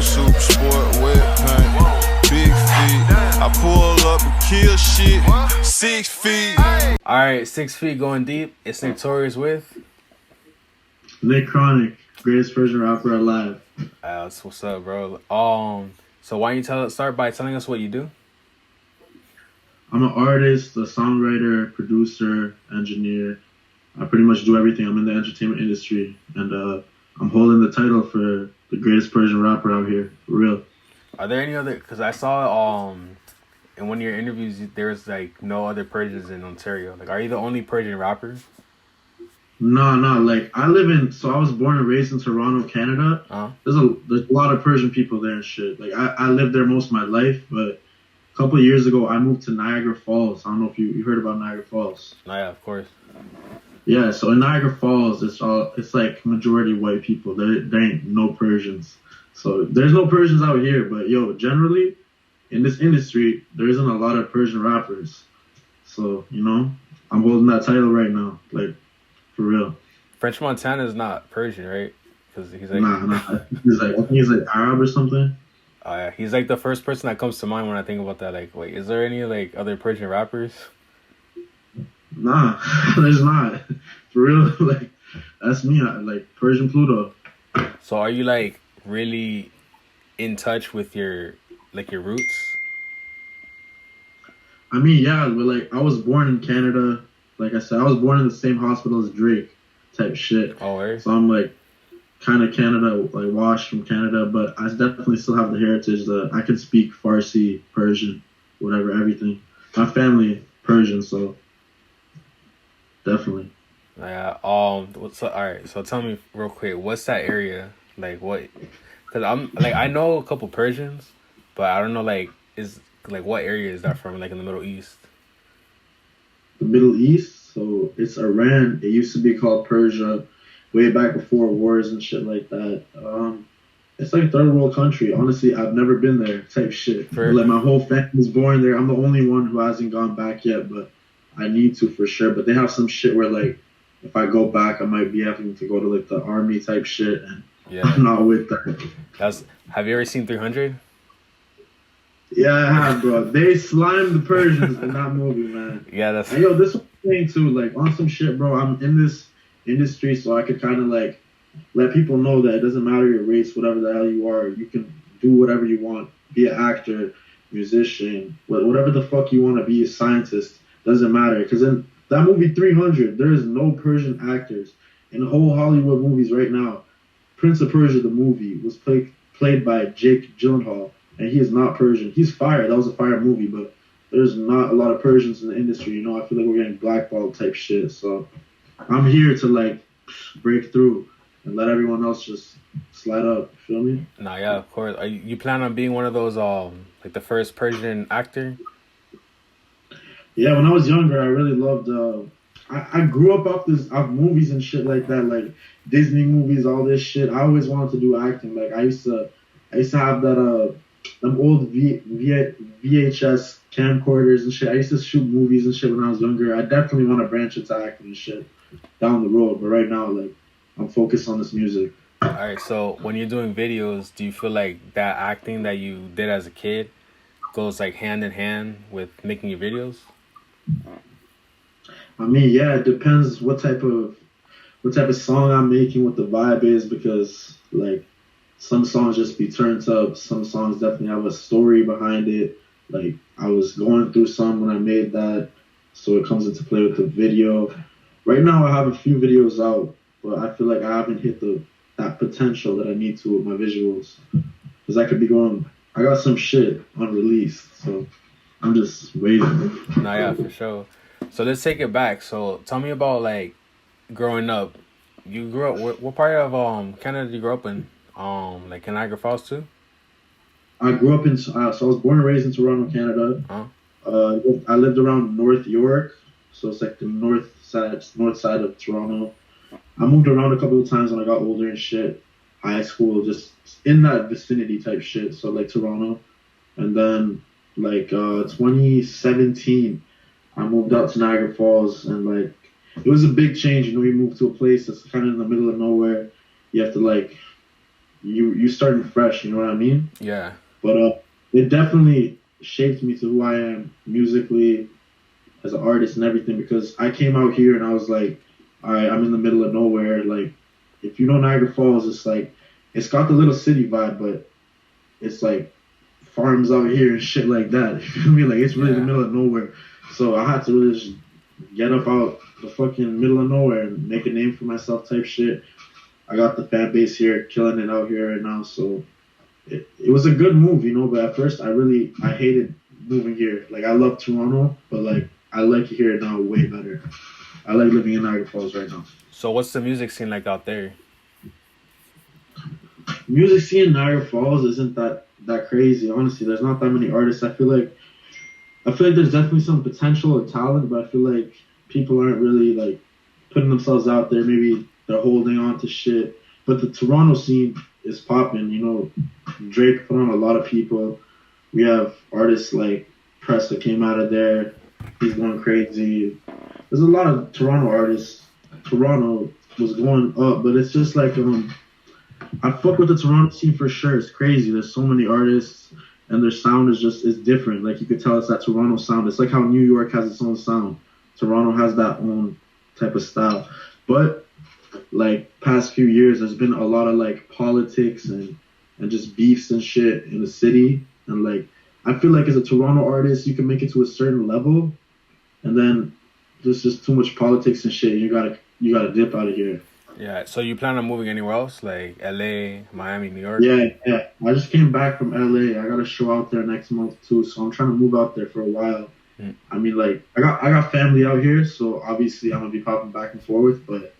super sport, wet paint, big feet. I pull up and kill shit, 6 feet. Alright, 6 feet going deep. It's Torius with Khronic, greatest Persian rapper alive. that's what's up, bro. So why don't you start by telling us what you do? I'm an artist, a songwriter, producer, engineer. I pretty much do everything. I'm in the entertainment industry, and I'm holding the title for the greatest Persian rapper out here, for real. Are there any other? Because I saw in one of your interviews there's like no other Persians in Ontario. Like, are you the only Persian rapper? No, like I was born and raised in Toronto, Canada. Uh-huh. There's a lot of Persian people there and shit. Like I lived there most of my life, but a couple of years ago I moved to Niagara Falls. I don't know if you heard about Niagara Falls. Oh, yeah, of course. Yeah, so in Niagara Falls, it's like majority white people. There ain't no Persians. So there's no Persians out here, but generally in this industry, there isn't a lot of Persian rappers. So, I'm holding that title right now, like, for real. French Montana is not Persian, right? Because he's like... Nah. I think he's like Arab or something. Oh, yeah. He's like the first person that comes to mind when I think about that. Like, wait, is there any like other Persian rappers? Nah, there's not. For real, like, that's me, like, Persian Pluto. So are you like really in touch with your roots? I mean, yeah, but like I was born in Canada. Like I said, I was born in the same hospital as Drake, type shit. Oh, right. So I'm like kind of Canada, like washed from Canada, but I definitely still have the heritage that I can speak Farsi, Persian, whatever, everything. My family Persian, so definitely. Yeah. All right. So tell me real quick, what's that area like? What? Because I'm like I know a couple Persians, but I don't know what area is that from? Like in the Middle East. The Middle East, so it's Iran. It used to be called Persia, way back before wars and shit like that. It's like a third world country. Honestly, I've never been there, type shit. Like my whole family's born there. I'm the only one who hasn't gone back yet, but I need to for sure. But they have some shit where like if I go back, I might be having to go to like the army type shit, and I'm not with that. Have you ever seen 300? Yeah, I have, bro. They slimed the Persians in that movie, man. Yeah, that's... And, this one thing, too, like, on some shit, bro, I'm in this industry, so I could kind of, like, let people know that it doesn't matter your race, whatever the hell you are, you can do whatever you want, be an actor, musician, whatever the fuck you want to be, a scientist, doesn't matter. Because in that movie 300, there is no Persian actors. In the whole Hollywood movies right now, Prince of Persia, the movie, was played by Jake Gyllenhaal. And he is not Persian. He's fire. That was a fire movie, but there's not a lot of Persians in the industry. I feel like we're getting blackballed type shit. So I'm here to like break through and let everyone else just slide up. You feel me? Nah, yeah, of course. You plan on being one of those like the first Persian actor? Yeah, when I was younger, I really loved. I grew up off movies and shit like that, like Disney movies, all this shit. I always wanted to do acting. Like I used to have that them old VHS camcorders and shit. I used to shoot movies and shit when I was younger. I definitely want to branch into acting and shit down the road. But right now, like, I'm focused on this music. All right, so when you're doing videos, do you feel like that acting that you did as a kid goes like hand in hand with making your videos? I mean, yeah, it depends what type of song I'm making, what the vibe is, because like some songs just be turned up. Some songs definitely have a story behind it. Like, I was going through some when I made that, so it comes into play with the video. Right now, I have a few videos out, but I feel like I haven't hit that potential that I need to with my visuals. Because I could be going, I got some shit unreleased, so I'm just waiting. Nah, yeah, for sure. So let's take it back. So tell me about, like, growing up. You grew up, what part of Canada did you grow up in? Like Niagara Falls too? I grew up so I was born and raised in Toronto, Canada. Uh-huh. I lived around North York, so it's like the north side of Toronto. I moved around a couple of times when I got older and shit. High school, just in that vicinity type shit. So like Toronto, and then like 2017, I moved out to Niagara Falls, and like it was a big change. You moved to a place that's kind of in the middle of nowhere. You have to like you starting fresh. You know what I mean? Yeah. But it definitely shaped me to who I am musically, as an artist and everything, because I came out here and I was like, all right, I'm in the middle of nowhere. Like, if you know Niagara Falls, it's like, it's got the little city vibe, but it's like farms out here and shit like that. You feel me? Like, it's really the middle of nowhere. So I had to really just get up out the fucking middle of nowhere and make a name for myself type shit. I got the fan base here, killing it out here right now. So it was a good move, you know, but at first I hated moving here. Like, I love Toronto, but like, I like it here now way better. I like living in Niagara Falls right now. So what's the music scene like out there? Music scene in Niagara Falls isn't that crazy, honestly. There's not that many artists. I feel like there's definitely some potential or talent, but I feel like people aren't really like putting themselves out there. Maybe they're holding on to shit. But the Toronto scene is popping, you know. Drake put on a lot of people. We have artists like Press that came out of there. He's going crazy. There's a lot of Toronto artists. Toronto was going up, but it's just like I fuck with the Toronto scene for sure. It's crazy. There's so many artists, and their sound is different. Like, you could tell it's that Toronto sound. It's like how New York has its own sound. Toronto has that own type of style. But like past few years, there's been a lot of like politics and just beefs and shit in the city. And like, I feel like as a Toronto artist, you can make it to a certain level, and then there's just too much politics and shit. You gotta dip out of here. Yeah. So you plan on moving anywhere else, like LA, Miami, New York? Yeah. I just came back from LA. I got a show out there next month too, so I'm trying to move out there for a while. I mean, like, I got family out here, so obviously I'm gonna be popping back and forth, but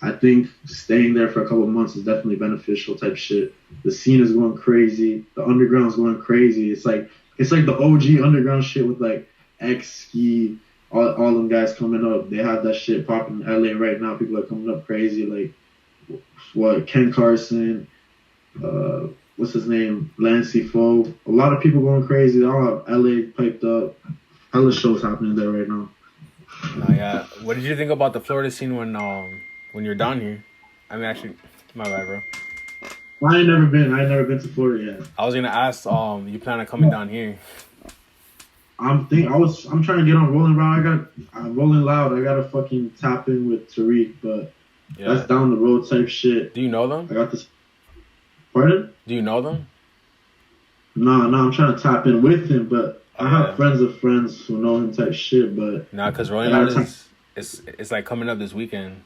I think staying there for a couple of months is definitely beneficial type shit. The scene is going crazy. The underground's going crazy. It's like the OG underground shit with like X, Ski, all them guys coming up. They have that shit popping in LA right now. People are coming up crazy. Like, Ken Carson, what's his name? Lancey Foe. A lot of people going crazy. They all have LA piped up. Hella shows happening there right now. Yeah. What did you think about the Florida scene when you're down here? I mean, actually, my bad, bro. I ain't never been to Florida yet. I was gonna ask, you plan on coming down here? I'm trying to get on Rolling Loud. Rolling Loud. I gotta fucking tap in with Tariq, but that's down the road type shit. Do you know them? I got this. Pardon? Do you know them? No, I'm trying to tap in with him, but I have friends of friends who know him type shit, but because Rolling Loud it's like coming up this weekend.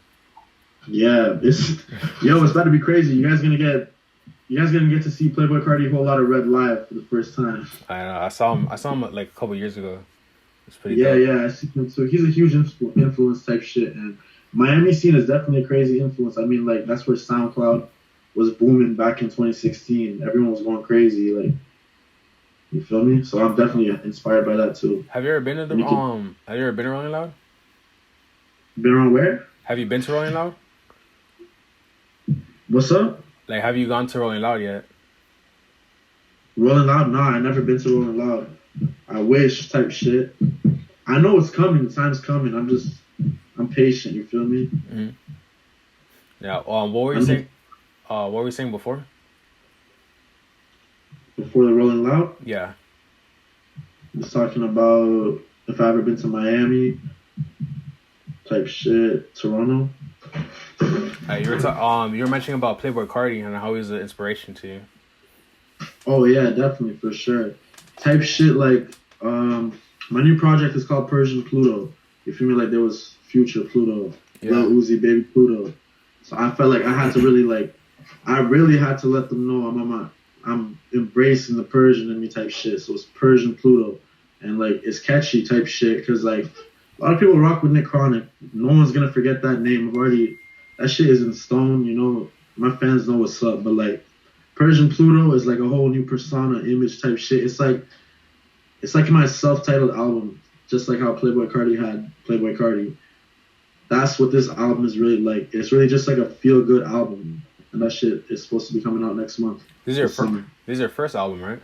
Yeah, it's about to be crazy. You guys gonna get to see Playboi Carti a whole lot of Red live for the first time. I know. I saw him like a couple years ago. It's pretty dope. Yeah, I see him too. He's a huge influence type shit, and Miami scene is definitely a crazy influence. I mean, like, that's where SoundCloud was booming back in 2016. Everyone was going crazy, like, you feel me? So I'm definitely inspired by that too. Have you ever been to Have you ever been to Rolling Loud? Been around where? Have you been to Rolling Loud? What's up? Like, have you gone to Rolling Loud yet? Rolling Loud? Nah, I never been to Rolling Loud. I wish type shit. I know it's coming. The time's coming. I'm patient. You feel me? Mm-hmm. Yeah. What were you saying? What were you saying before? Before the Rolling Loud? Yeah. I was talking about if I ever been to Miami type shit, Toronto. You were mentioning about Playboi Carti and how he's an inspiration to you. Oh yeah, definitely, for sure. Type shit like my new project is called Persian Pluto. You feel me? Like, there was Future Pluto, Lil Uzi, Baby Pluto. So I felt like I had to really had to let them know I'm embracing the Persian in me type shit. So it's Persian Pluto, and like, it's catchy type shit because like a lot of people rock with Nick Chronic. No one's gonna forget that name. That shit is in stone. You know, my fans know what's up. But like, Persian Pluto is like a whole new persona, image type shit. It's like my self-titled album, just like how Playboi Carti had Playboi Carti. That's what this album is really like. It's really just like a feel-good album, and that shit is supposed to be coming out next month. This is your first album, right?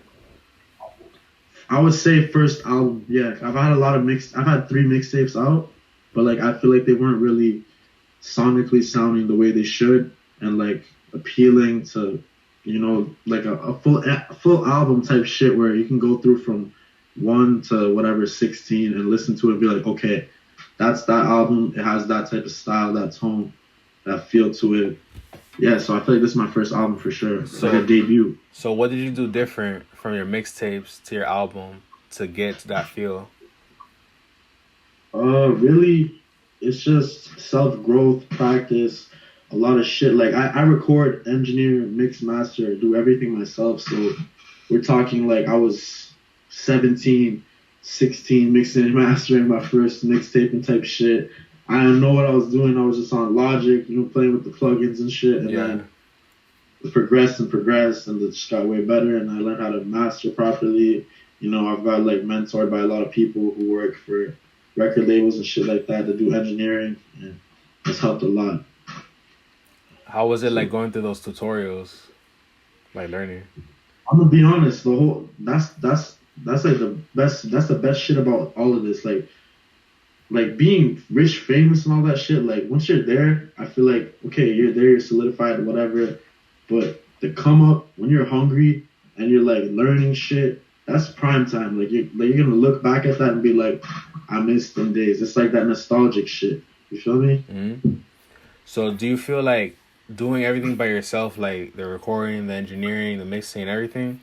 I would say first album. Yeah, I've had 3 mixtapes out, but like, I feel like they weren't really sonically sounding the way they should, and like appealing to you know, like a full album type shit where you can go through from 1 to whatever 16 and listen to it and be like, okay, that's that album. It has that type of style, that tone, that feel to it. Yeah, so I feel like this is my first album for sure. So, like a debut. So what did you do different from your mixtapes to your album to get to that feel? Really, it's just self-growth, practice, a lot of shit. Like, I record, engineer, mix, master, do everything myself. So we're talking like I was 17, 16, mixing and mastering my first mixtape and type shit. I didn't know what I was doing. I was just on Logic, you know, playing with the plugins and shit. And then it progressed, and it just got way better. And I learned how to master properly. You know, I've got like mentored by a lot of people who work for record labels and shit like that to do engineering, and it's helped a lot. How was it like going through those tutorials, like learning? I'm gonna be honest, that's like the best. That's the best shit about all of this. Like being rich, famous, and all that shit. Like once you're there, I feel like okay, you're there, you're solidified, whatever. But the come up when you're hungry and you're like learning shit, that's prime time. Like you're gonna look back at that and be like, I miss them days. It's like that nostalgic shit. You feel me? Mm-hmm. So do you feel like doing everything by yourself, like the recording, the engineering, the mixing, everything?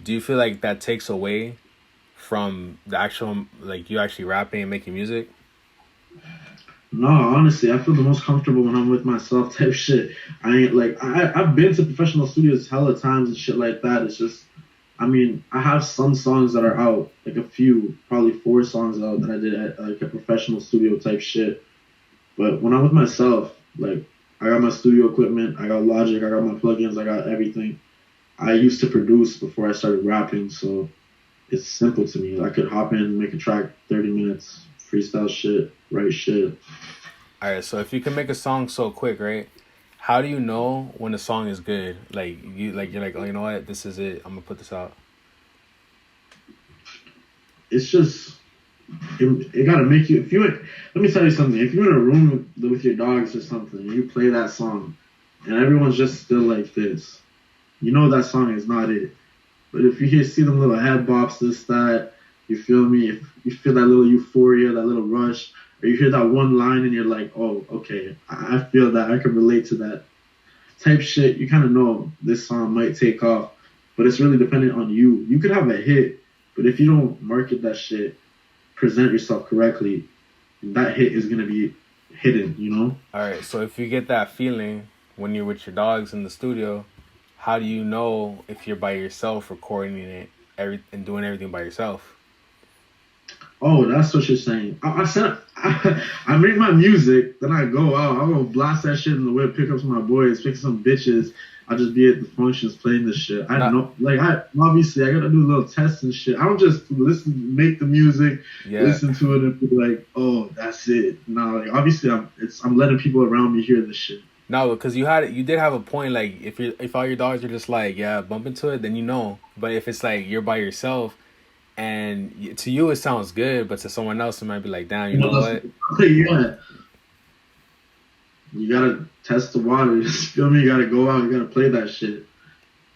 Do you feel like that takes away from the actual, like you actually rapping and making music? No, honestly, I feel the most comfortable when I'm with myself type shit. I ain't like I've been to professional studios hella times and shit like that. It's just, I mean, I have some songs that are out, like a few, probably 4 songs out that I did at like a professional studio type shit. But when I'm with myself, like I got my studio equipment, I got Logic, I got my plugins, I got everything. I used to produce before I started rapping, so it's simple to me. I could hop in, make a track, 30 minutes, freestyle shit, write shit. All right, so if you can make a song so quick, right? How do you know when a song is good? You're like, oh, you know what? This is it. I'm gonna put this out. It's just it gotta make you. Let me tell you something. If you're in a room with your dogs or something, and you play that song, and everyone's just still like this, you know that song is not it. But if you see them little head bops, this, that, you feel me? If you feel that little euphoria, that little rush, or you hear that one line and you're like, oh, okay, I feel that. I can relate to that type shit. You kind of know this song might take off, but it's really dependent on you. You could have a hit, but if you don't market that shit, present yourself correctly, that hit is going to be hidden, you know? All right, so if you get that feeling when you're with your dogs in the studio, how do you know if you're by yourself recording it and doing everything by yourself? Oh, that's what you're saying. I make my music, then I go out. I'm going to blast that shit in the whip, pick up some of my boys, pick some bitches. I'll just be at the functions playing this shit. Obviously, I got to do little tests and shit. I don't just make the music, listen to it, and be like, oh, that's it. No, like, obviously, I'm letting people around me hear this shit. No, because you did have a point. Like if all your dogs are just like bump into it, then you know. But if it's like you're by yourself, and to you it sounds good, but to someone else it might be like, damn, you know what? Yeah. You gotta test the water. You feel me? You gotta go out. You gotta play that shit.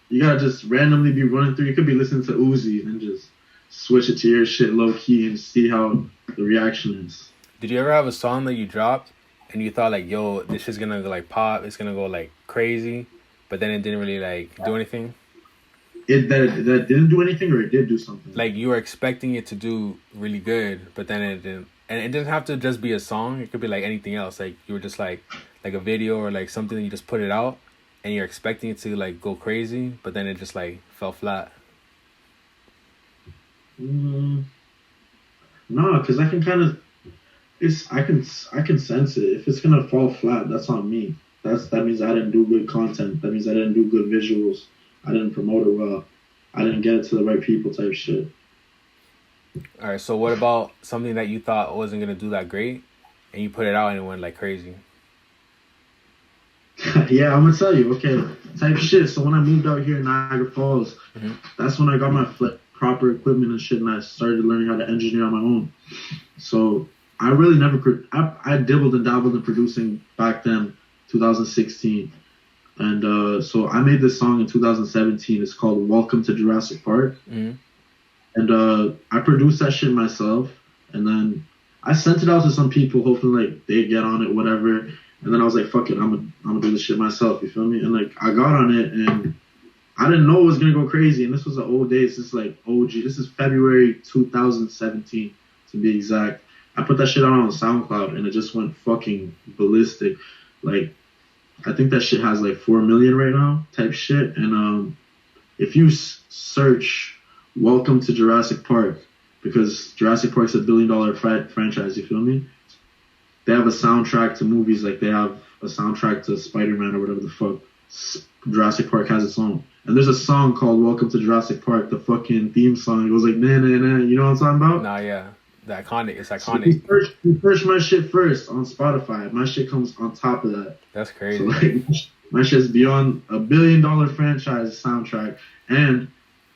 You gotta just randomly be running through. You could be listening to Uzi and just switch it to your shit low key and see how the reaction is. Did you ever have a song that you dropped and you thought like, yo, this shit's gonna go like pop, it's gonna go like crazy, but then it didn't really like do anything? That didn't do anything, or it did do something? Like you were expecting it to do really good, but then it didn't. And it doesn't have to just be a song. It could be like anything else. Like you were just like a video or like something that you just put it out and you're expecting it to like go crazy, but then it just like fell flat. No, because I can kind of, I can sense it. If it's gonna fall flat, that's on me. That means I didn't do good content. That means I didn't do good visuals. I didn't promote it well. I didn't get it to the right people type shit. All right, so what about something that you thought wasn't gonna do that great, and you put it out and it went like crazy? Yeah, I'm gonna tell you. Okay, type shit. So when I moved out here in Niagara Falls, that's when I got my proper equipment and shit, and I started learning how to engineer on my own. So I really I dabbled and dabbled in producing back then, 2016. And so I made this song in 2017. It's called "Welcome to Jurassic Park," and I produced that shit myself. And then I sent it out to some people, hoping like they get on it, whatever. And then I was like, "Fuck it, I'm gonna do this shit myself." You feel me? And like I got on it, and I didn't know it was gonna go crazy. And this was the old days. This is like OG. This is February 2017 to be exact. I put that shit out on SoundCloud, and it just went fucking ballistic. Like, I think that shit has like 4 million right now, type shit. And if you search "Welcome to Jurassic Park," because Jurassic Park's a $1 billion franchise, you feel me? They have a soundtrack to movies, like they have a soundtrack to Spider-Man or whatever the fuck. Jurassic Park has its own. And there's a song called "Welcome to Jurassic Park," the fucking theme song. It goes like, nah, nah, nah. You know what I'm talking about? Nah, yeah. The iconic. It's iconic. So you search my shit first on Spotify. My shit comes on top of that. That's crazy. So like, my shit's beyond a $1 billion franchise soundtrack. And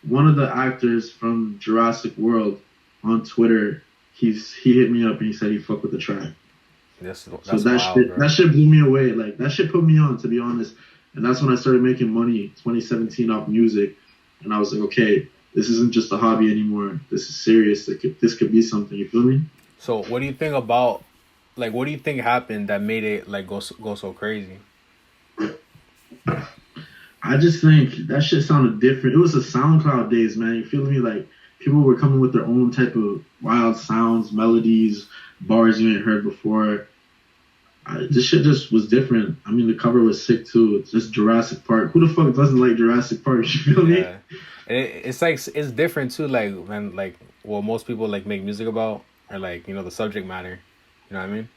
one of the actors from Jurassic World on Twitter, he hit me up and he said he fucked with the track. That's so that shit blew me away. Like, that shit put me on, to be honest. And that's when I started making money, 2017, off music. And I was like, okay, this isn't just a hobby anymore. This is serious. This could be something. You feel me? So what do you think about, like, what do you think happened that made it like go so crazy? I just think that shit sounded different. It was the SoundCloud days, man. You feel me? Like, people were coming with their own type of wild sounds, melodies, bars you ain't heard before. This shit just was different. I mean, the cover was sick too. It's just Jurassic Park. Who the fuck doesn't like Jurassic Park? You feel me? It's like, it's different too. Like, when, like, what most people like make music about, or like, you know, the subject matter. You know what I mean?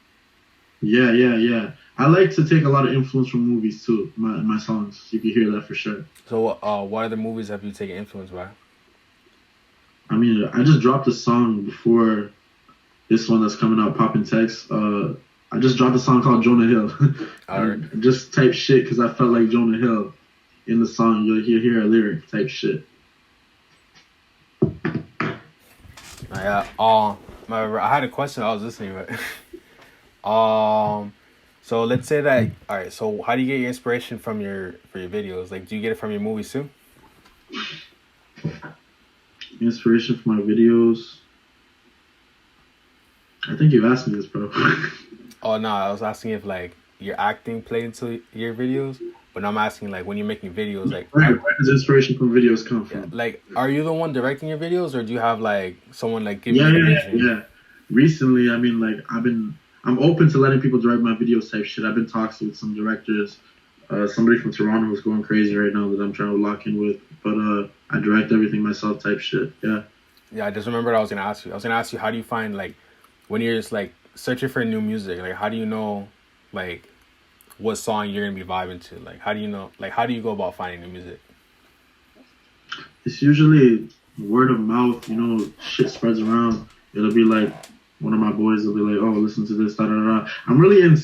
Yeah. I like to take a lot of influence from movies too. My songs, you can hear that for sure. So, what other movies have you taken influence by? I mean, I just dropped a song before this one that's coming out, Poppin' Text. I just dropped a song called Jonah Hill. Just type shit because I felt like Jonah Hill in the song. You'll hear a lyric type shit. Yeah. I had a question. I was listening, but so let's say that. All right. So how do you get your inspiration for your videos? Like, do you get it from your movies too? Inspiration for my videos. I think you've asked me this, bro. Oh no, I was asking if like your acting played into your videos, but I'm asking like when you're making videos, like where does inspiration from videos come from? Like, are you the one directing your videos, or do you have like someone like giving you the vision? Yeah. Recently, I mean, like I'm open to letting people direct my videos type shit. I've been talking with some directors. Somebody from Toronto who's going crazy right now that I'm trying to lock in with, but I direct everything myself type shit. Yeah. Yeah, I just remembered I was gonna ask you. I was gonna ask you, how do you find, like, when you're just like searching for new music, like how do you know like what song you're gonna be vibing to? Like, how do you know, like, how do you go about finding new music? It's usually word of mouth, you know, shit spreads around. It'll be like one of my boys will be like, oh, listen to this, da da da. I'm really in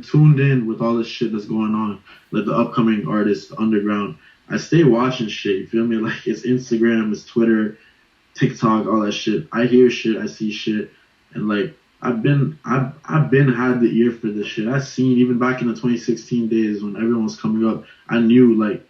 tuned in with all this shit that's going on, like the upcoming artists, the underground. I stay watching shit, you feel me? Like, it's Instagram, it's Twitter, TikTok, all that shit. I hear shit, I see shit, and like I've been had the ear for this shit. I seen even back in the 2016 days when everyone was coming up, I knew like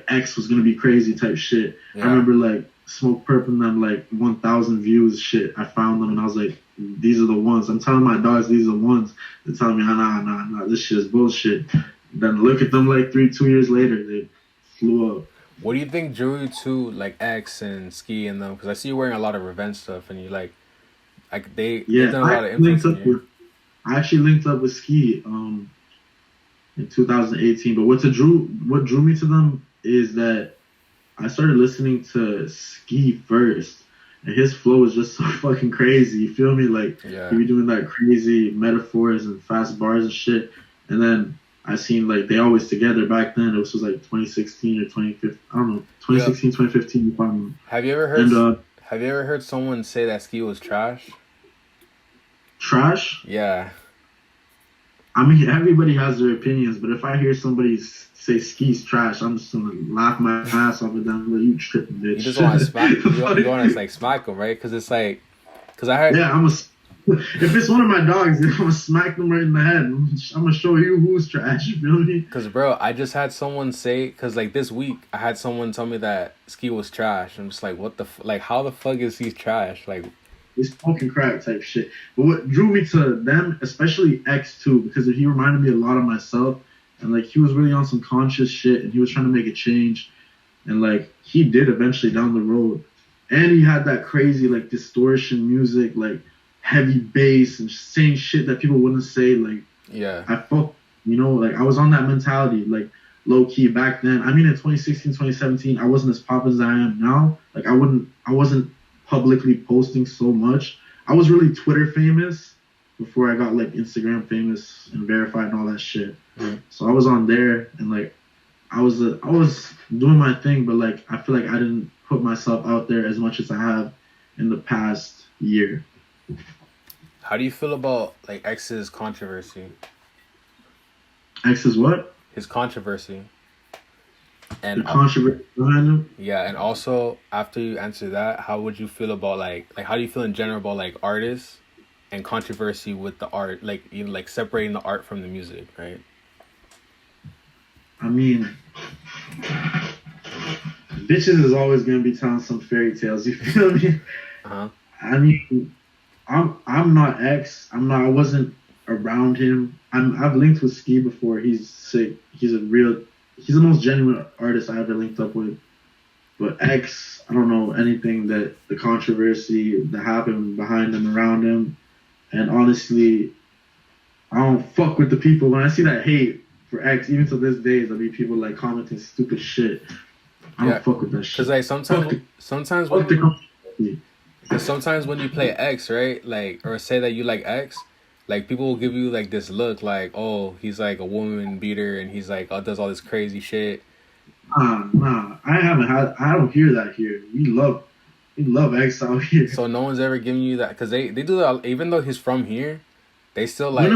X was gonna be crazy type shit. Yeah. I remember like Smoke Purp and them, like 1,000 views shit. I found them and I was like, these are the ones. I'm telling my dogs these are the ones. They're telling me, nah, this shit is bullshit. Then look at them like 2 years later, they flew up. What do you think drew you to like X and Ski and them? Because I see you wearing a lot of revenge stuff, and you like they've done a lot of influence. I actually linked up with Ski in 2018. But what drew me to them is that I started listening to Ski first, and his flow is just so fucking crazy. You feel me? Like, he be doing that crazy metaphors and fast bars and shit. And then I seen like They Always Together back then. It was like 2016 or 2015. I don't know, 2016, 2015. Have you ever heard? Have you ever heard someone say that Ski was trash? Trash? Yeah. I mean, everybody has their opinions, but if I hear somebody say Ski's trash, I'm just gonna laugh my ass off at them. Like, you tripping, bitch. You just want to smack. You want to like smack him, right? Because it's like, because I heard. Yeah, If it's one of my dogs, then I'm gonna smack them right in the head. I'm gonna show you who's trash. You feel me? Cause bro, I just had someone say, cause like this week I had someone tell me that Ski was trash. I'm just like, what the like? How the fuck is he trash? Like, It's smoking crack type shit. But what drew me to them, especially X too, because he reminded me a lot of myself, and like he was really on some conscious shit, and he was trying to make a change, and like he did eventually down the road, and he had that crazy like distortion music, like heavy bass and saying shit that people wouldn't say. Like yeah, I felt, like I was on that mentality, like low key back then. I mean, in 2016, 2017, I wasn't as poppin' as I am now. Like I wasn't publicly posting so much. I was really Twitter famous before I got like Instagram famous and verified and all that shit. Mm-hmm. So I was on there and like I was doing my thing, but like I feel like I didn't put myself out there as much as I have in the past year. How do you feel about like X's controversy? X's what? His controversy. And the controversy behind him? Yeah, and also after you answer that, how would you feel about like how do you feel in general about like artists and controversy with the art, like even like separating the art from the music, right? I mean, bitches is always gonna be telling some fairy tales. You feel me? Uh-huh. I mean, I'm not X. I wasn't around him. I've linked with Ski before. He's sick. He's the most genuine artist I ever linked up with. But X, I don't know anything that the controversy that happened behind him, around him. And honestly, I don't fuck with the people. When I see that hate for X, even to this day, there'll be people like commenting stupid shit. I don't fuck with that shit. Cause like sometimes when you play X, right, like, or say that you like X, like people will give you like this look, like, oh, he's like a woman beater, and he's like, does all this crazy shit. Nah, I don't hear that here. We love X out here. So no one's ever giving you that, because they do that, even though he's from here, they still like.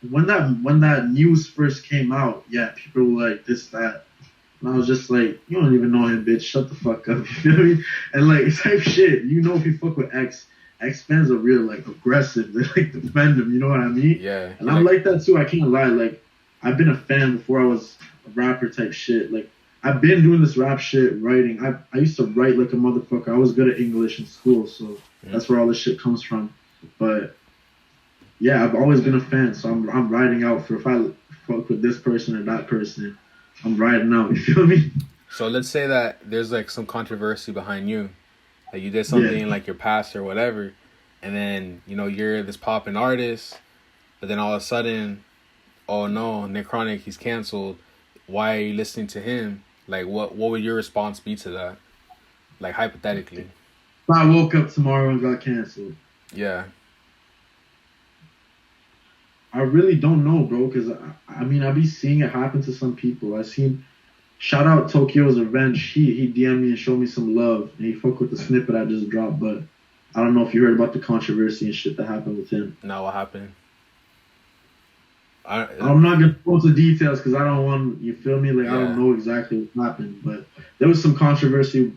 When that news first came out, yeah, people were like this, that. And I was just like, you don't even know him, bitch. Shut the fuck up. You feel me? And like type shit. If you fuck with X fans are real like aggressive. They like defend him. You know what I mean? Yeah. And I'm like that too. I can't lie. Like I've been a fan before I was a rapper type shit. Like I've been doing this rap shit, writing. I used to write like a motherfucker. I was good at English in school, so that's where all this shit comes from. But yeah, I've always been a fan. So I'm riding out for if I fuck with this person or that person. I'm riding out, you feel me? So let's say that there's like some controversy behind you. Like you did something in like your past or whatever, and then, you're this poppin' artist, but then all of a sudden, oh no, Khronic, he's canceled. Why are you listening to him? Like what would your response be to that? Like hypothetically. If I woke up tomorrow and got canceled. Yeah. I really don't know, bro, because I be seeing it happen to some people. I seen, shout out Tokyo's Revenge. He DM'd me and showed me some love, and he fucked with the snippet I just dropped. But I don't know if you heard about the controversy and shit that happened with him. No, what happened? I'm not gonna go into details because I don't want, you feel me? Like I don't know exactly what happened, but there was some controversy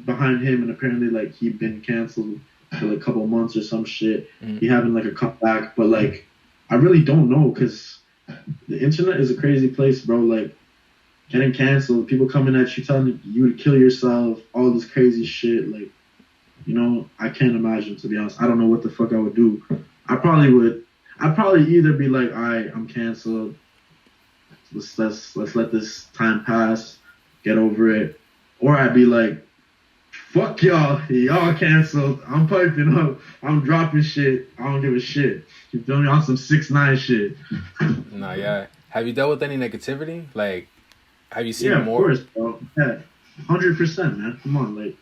behind him, and apparently like he'd been canceled for like a couple months or some shit. He having like a comeback, but like. I really don't know because the internet is a crazy place, bro. Like, getting canceled, people coming at you, telling you to kill yourself, all this crazy shit. Like, I can't imagine, to be honest. I don't know what the fuck I would do. I'd probably either be like, all right, I'm canceled. Let's let this time pass, get over it. Or I'd be like, fuck y'all canceled. I'm piping up. I'm dropping shit. I don't give a shit. You feel me? On some 6ix9ine shit. Nah, yeah. Have you dealt with any negativity? Like, have you seen more? Yeah, of course, bro. Yeah, 100%, man. Come on, like,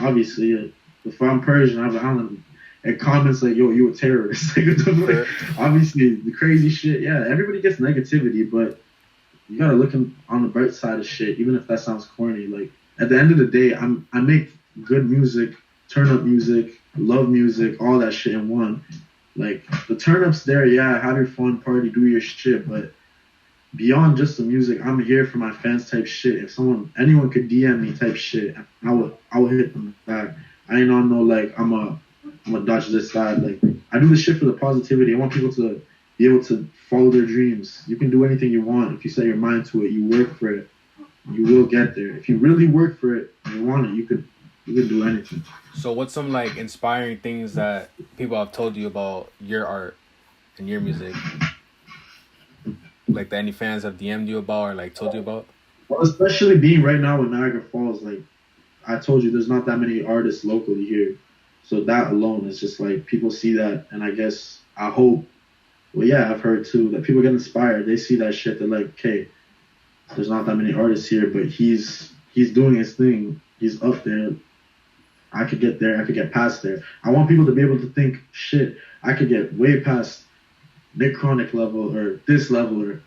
obviously, if I'm Persian, I don't. And comments like, yo, you a terrorist. Like, obviously, the crazy shit. Yeah, everybody gets negativity, but you gotta look on the bright side of shit, even if that sounds corny. Like, at the end of the day, I make good music, turn up music, love music, all that shit in one. Like, the turn up's there, yeah, have your fun, party, do your shit, but beyond just the music, I'm here for my fans type shit. If anyone could DM me type shit, I would hit them back. I ain't on no, like, I'm a I'm gonna dodge this side. Like I do this shit for the positivity. I want people to be able to follow their dreams. You can do anything you want if you set your mind to it. You work for it. You will get there. If you really work for it and you want it, you could do anything. So what's some like inspiring things that people have told you about your art and your music? Like that any fans have DM'd you about or like told you about? Well, especially being right now in Niagara Falls, like I told you, there's not that many artists locally here. So that alone is just like people see that, and I guess I hope. Well, yeah, I've heard too that people get inspired. They see that shit. They're like, okay, there's not that many artists here, but he's doing his thing. He's up there. I could get there. I could get past there. I want people to be able to think, shit, I could get way past Nick Khronic level or this level or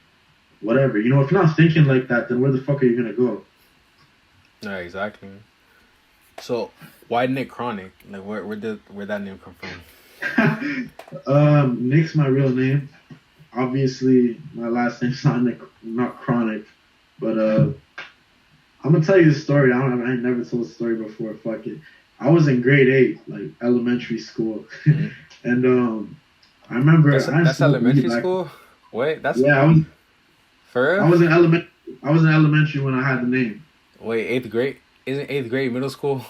whatever. You know, if you're not thinking like that, then where the fuck are you gonna go? Yeah, exactly. So why Nick Khronic? Like where'd that name come from? Nick's my real name. Obviously, my last name's not Khronic, but I'm gonna tell you the story. I ain't never told the story before. Fuck it. I was in grade 8, like elementary school, Mm-hmm. and I remember that's elementary school. Wait, that's yeah. I was for real? I was in elementary when I had the name. Wait, 8th grade? Isn't 8th grade middle school?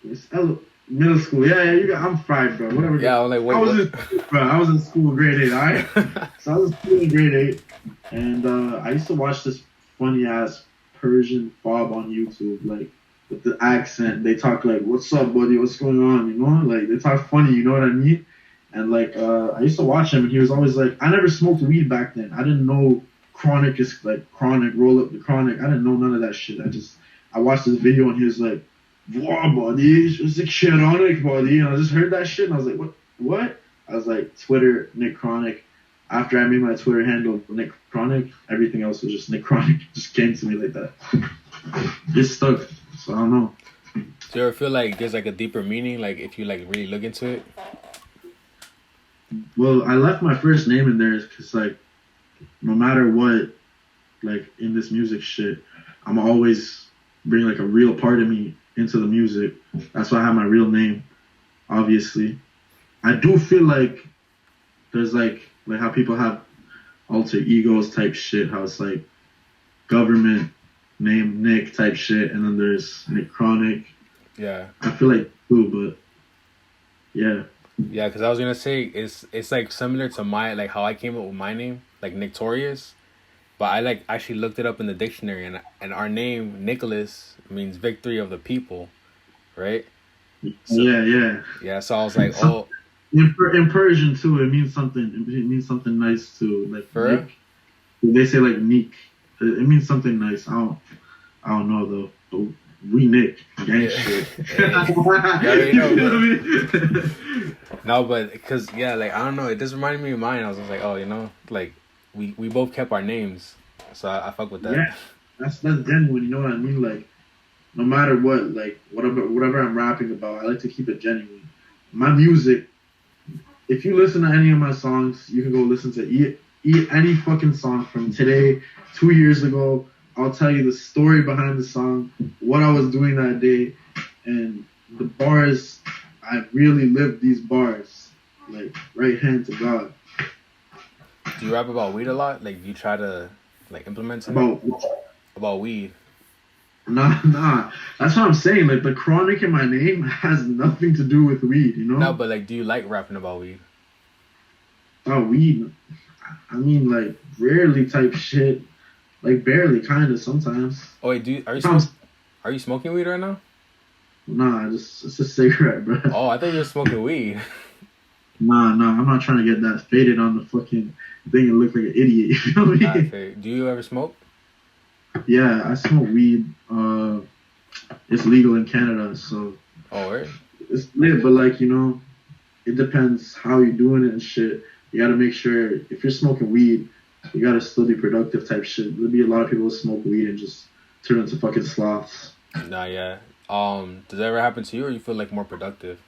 It's middle school. Yeah. I'm fried, bro. Whatever. Yeah, I was like, wait, I was in school grade 8. All right. So I was in school in grade 8, and I used to watch this funny ass Persian fob on YouTube, like with the accent. They talk like, "What's up, buddy? What's going on?" You know, like they talk funny. You know what I mean? And like I used to watch him, and he was always like, I never smoked weed back then. I didn't know Khronic is like Khronic, roll up the Khronic. I didn't know none of that shit. I watched this video, and he was like, "Wow, buddy, it's like Khronic, buddy." And I just heard that shit, and I was like, what? I was like, Twitter, Nick Khronic. After I made my Twitter handle Nick Khronic, everything else was just Nick Khronic. It just came to me like that. It stuck. So I don't know. Do you ever feel like there's like a deeper meaning, like if you like really look into it? Well, I left my first name in there because like no matter what, like in this music shit, I'm always bring like a real part of me into the music. That's why I have my real name, obviously. I do feel like there's like how people have alter egos type shit, how it's like government name Nick type shit, and then there's Nick Khronic. Yeah. I feel like too, but yeah. Yeah, because I was gonna say it's like similar to my like how I came up with my name, like Nick Torius, but I like actually looked it up in the dictionary, and our name Nicholas means victory of the people, right? So, yeah. So I was like, oh. In Persian too, it means something. It means something nice too. Like for Nick. They say like Nick. It means something nice. I don't know though. But we Nick gang shit. No, but because like I don't know, it just reminded me of mine. I was just like, oh, you know, like we both kept our names, so I fuck with that. Yeah, that's genuine. You know what I mean? Like no matter what, like whatever I'm rapping about, I like to keep it genuine. My music. If you listen to any of my songs, you can go listen to any fucking song from today, 2 years ago. I'll tell you the story behind the song, what I was doing that day, and the bars. I really lived these bars, like right hand to God. Do you rap about weed a lot? Like, do you try to like implement something about weed? Nah. That's what I'm saying. Like the Khronic in my name has nothing to do with weed, you know? No, but like, do you like rapping about weed? Oh, weed. I mean, like rarely type shit. Like barely, kind of sometimes. Oh wait, are you smoking weed right now? Nah, it's a cigarette, bro. Oh, I thought you were smoking weed. Nah, I'm not trying to get that faded on the fucking thing and look like an idiot. You know what I mean? Do you ever smoke? Yeah, I smoke weed. It's legal in Canada, so. Oh, right. It's lit, but like, you know, it depends how you're doing it and shit. You gotta make sure if you're smoking weed, you gotta still be productive type shit. There'll be a lot of people who smoke weed and just turn into fucking sloths. Nah, yeah. Does that ever happen to you, or you feel like more productive?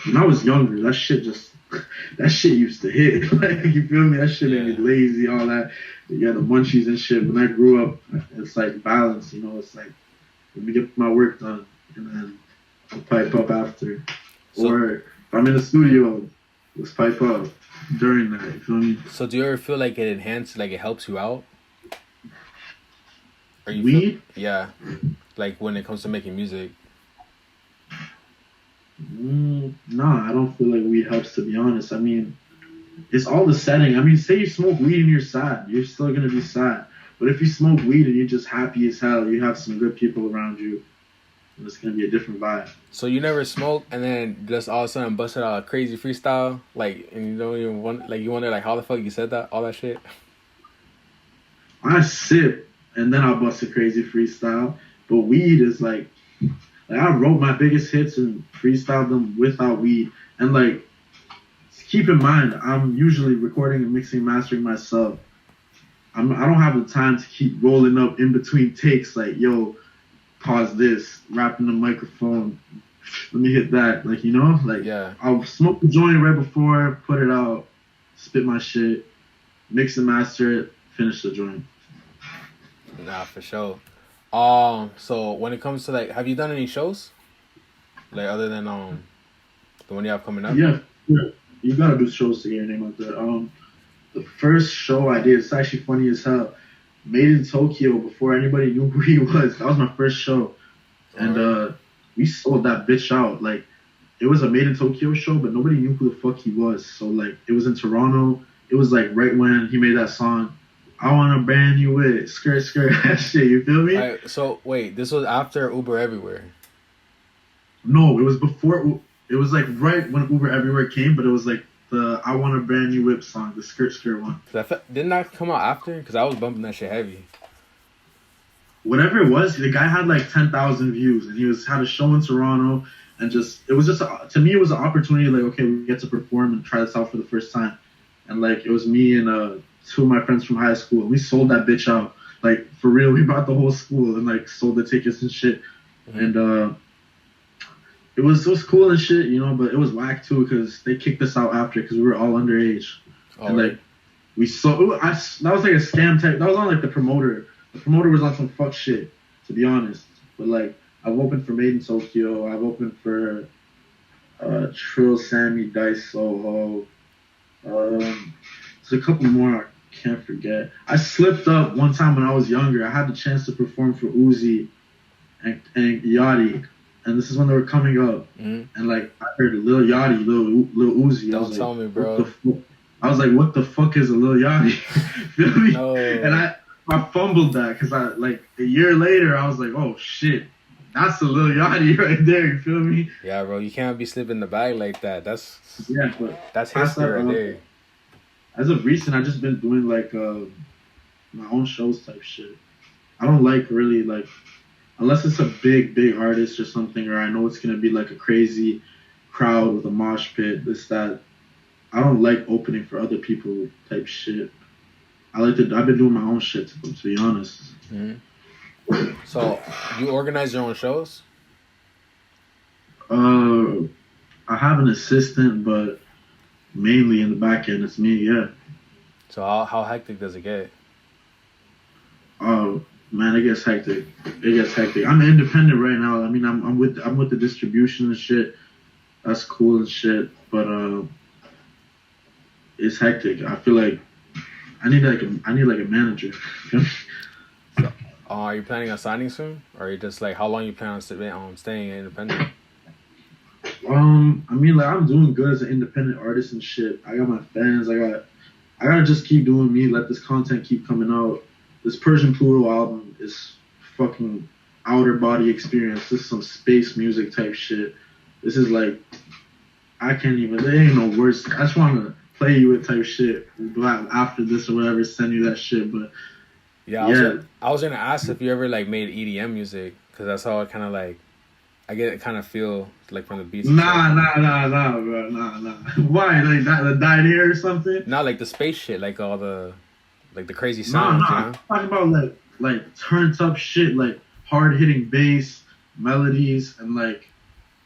When I was younger, that shit used to hit. Like, you feel me? That shit made me lazy, all that. Yeah, the munchies and shit. When I grew up, it's like balance, you know. It's like, let me get my work done, and then I'll pipe up after. So, Or if I'm in the studio, let's pipe up during that. You feel me? so do you ever feel like it enhances, like it helps you out? Or you Weed? yeah, like when it comes to making music. Nah, I don't feel like weed helps, to be honest. I mean, it's all the setting. I mean, say you smoke weed and you're sad, you're still gonna be sad. But if you smoke weed and you're just happy as hell, you have some good people around you, and it's gonna be a different vibe. So you never smoke and then just all of a sudden busted out a crazy freestyle, like, and you don't even want, like, you wonder like how the fuck you said that, all that shit. I sip and then I'll bust a crazy freestyle. But weed is like I wrote my biggest hits and freestyled them without weed. And like, keep in mind, I'm usually recording and mixing, mastering myself. I don't have the time to keep rolling up in between takes. Like, yo, pause this, rap in the microphone. Let me hit that. Like, you know, like Yeah. I'll smoke the joint right before, put it out, spit my shit, mix and master it, finish the joint. Nah, for sure. So when it comes to like, have you done any shows? Like other than the one you have coming up? Yeah, you gotta do shows to get your name out there. The first show I did, it's actually funny as hell. Made in Tokyo before anybody knew who he was. That was my first show, and we sold that bitch out. Like, it was a Made in Tokyo show, but nobody knew who the fuck he was. So like, it was in Toronto. It was like right when he made that song. I wanna band you with skirt that shit. You feel me? Right, so wait, this was after Uber Everywhere. No, it was before. It was like right when Uber Everywhere came, but it was like the I Want a Brand New Whip song, the skirt one. Didn't that come out after? Because I was bumping that shit heavy. Whatever it was, the guy had like 10,000 views, and he had a show in Toronto, and it was just to me it was an opportunity. Like, okay, we get to perform and try this out for the first time, and like it was me and two of my friends from high school, and we sold that bitch out. Like, for real, we brought the whole school and like sold the tickets and shit, and It was cool and shit, you know, but it was whack too because they kicked us out after because we were all underage. And like, we saw, that was like a scam type. That was on like the promoter. The promoter was on some fuck shit, to be honest. But like, I've opened for Made in Tokyo. I've opened for Trill, Sammy, Dice, Soho. There's a couple more I can't forget. I slipped up one time when I was younger. I had the chance to perform for Uzi and Yachty. And this is when they were coming up, and like I heard Lil Yachty, Lil Uzi. Don't tell me, bro. I was like, what the fuck is a Lil Yachty? Feel me? No. And I fumbled that because I like a year later I was like, oh shit, that's a Lil Yachty right there. You feel me? Yeah, bro. You can't be slipping the bag like that. That's But history right there. As of recent, I've just been doing like my own shows type shit. I don't like really like. Unless it's a big artist or something, or I know it's going to be like a crazy crowd with a mosh pit, this, that. I don't like opening for other people type shit. I've been doing my own shit, to be honest. Mm-hmm. So, you organize your own shows? I have an assistant, but mainly in the back end, it's me, yeah. So, how hectic does it get? Man, it gets hectic. I'm independent right now. I mean, I'm with the distribution and shit. That's cool and shit. But it's hectic. I feel like I need like a manager. So, are you planning on signing soon, or are you just like how long you plan on staying independent? I mean, like I'm doing good as an independent artist and shit. I got my fans. I gotta just keep doing me. Let this content keep coming out. This Persian Pluto album is fucking outer body experience. This is some space music type shit. This is like, I can't even, there ain't no words. I just want to play you with type shit after this or whatever, send you that shit. But yeah, I was going to ask if you ever like made EDM music, because that's how I kind of like, I get it kind of feel like from the beats. Nah, bro. Nah. Why? Like that, the dyed hair or something? Not like the space shit, like all the, like the crazy sounds, you know? I'm talking about like turned up shit, like hard hitting bass, melodies, and like